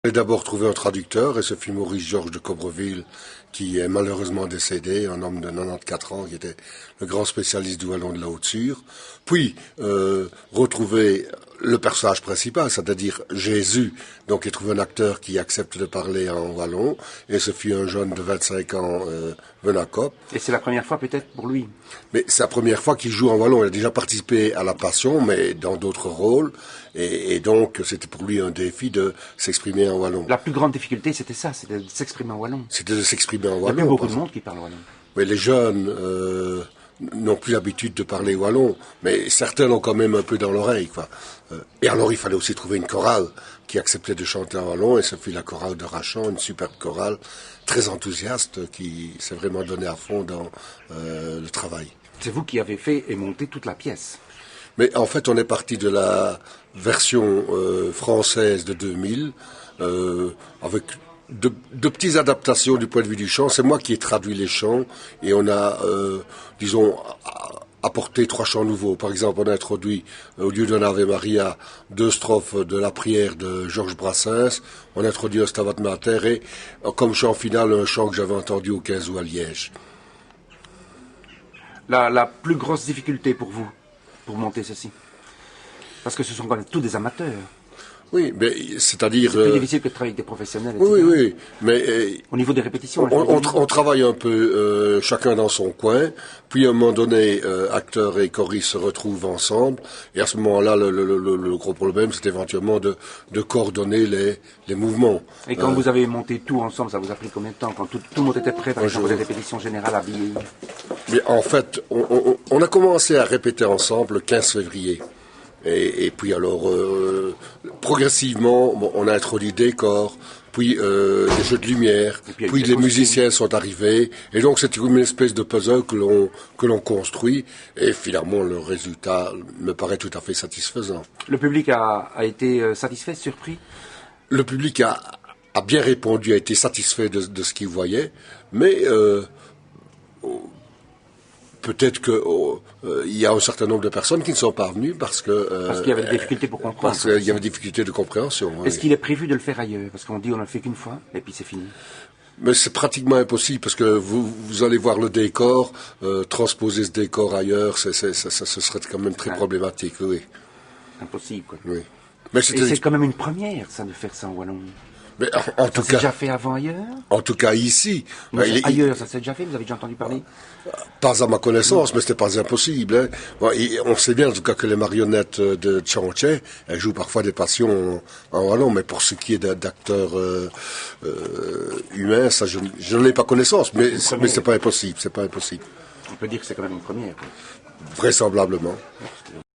J'ai d'abord trouvé un traducteur et ce fut Maurice Georges de Cobreville qui est malheureusement décédé, un homme de 94 ans qui était le grand spécialiste du wallon de la Haute-Sûre. Puis retrouver le personnage principal, c'est-à-dire Jésus, donc j'ai trouvé un acteur qui accepte de parler en wallon et ce fut un jeune de 25 ans, Venakop. Et c'est la première fois peut-être pour lui. Mais c'est la première fois qu'il joue en wallon. Il a déjà participé à La Passion, mais dans d'autres rôles. Et donc, c'était pour lui un défi de s'exprimer en wallon. La plus grande difficulté, c'était ça, c'était de s'exprimer en wallon. C'était de s'exprimer en Il y a wallon. plus beaucoup de monde qui parle wallon. Oui, les jeunes n'ont plus l'habitude de parler wallon, mais certains l'ont quand même un peu dans l'oreille, quoi. Et alors, il fallait aussi trouver une chorale qui acceptait de chanter en wallon, et ce fut la chorale de Rachan, une superbe chorale, très enthousiaste, qui s'est vraiment donnée à fond dans le travail. C'est vous qui avez fait et monté toute la pièce. Mais en fait, on est parti de la version française de 2000, avec de petites adaptations du point de vue du chant. C'est moi qui ai traduit les chants, et on a, disons, apporté 3 chants nouveaux. Par exemple, on a introduit, au lieu d'un Ave Maria, 2 strophes de la prière de Georges Brassens. On a introduit un Stabat Mater et, comme chant final, un chant que j'avais entendu au 15 août à Liège. La plus grosse difficulté pour vous, pour monter ceci? Parce que ce sont quand même tous des amateurs. Oui, mais c'est-à-dire... C'est plus difficile que de travailler avec des professionnels, etc. Oui, oui, mais... Au niveau des répétitions... On travaille un peu chacun dans son coin, puis à un moment donné, acteurs et choristes se retrouvent ensemble, et à ce moment-là, le gros problème, c'est éventuellement de coordonner les mouvements. Et quand vous avez monté tout ensemble, ça vous a pris combien de temps? Quand tout le monde était prêt, par exemple, pour des répétitions générales habillées? Mais en fait, on a commencé à répéter ensemble le 15 février. Et puis alors, progressivement, on a introduit des décors, puis des jeux de lumière, puis les musiciens sont arrivés, et donc c'est une espèce de puzzle que l'on construit, et finalement le résultat me paraît tout à fait satisfaisant. Le public a été satisfait, surpris? Le public a bien répondu, a été satisfait de ce qu'il voyait, mais peut-être qu'il y a un certain nombre de personnes qui ne sont pas venues parce qu'il y avait des difficultés pour comprendre. Parce qu'il y avait des difficultés de compréhension. Est-ce qu'il est prévu de le faire ailleurs? Parce qu'on dit on ne le fait qu'une fois, et puis c'est fini. Mais c'est pratiquement impossible parce que vous allez voir le décor, transposer ce décor ailleurs, ce serait quand même très problématique, oui. Impossible, quoi. Oui. Mais c'est quand même une première, ça, de faire ça en wallon. Mais en tout cas, c'est déjà fait avant ailleurs? En tout cas ici. Ailleurs, ça s'est déjà fait? Vous avez déjà entendu parler? Pas à ma connaissance, mais c'était pas impossible. Hein. Bon, on sait bien en tout cas que les marionnettes de Tchanché, elles jouent parfois des passions en wallon, mais pour ce qui est d'acteurs humains, ça je n'en ai pas connaissance, mais c'est pas impossible, c'est pas impossible. On peut dire que c'est quand même une première, quoi. Vraisemblablement.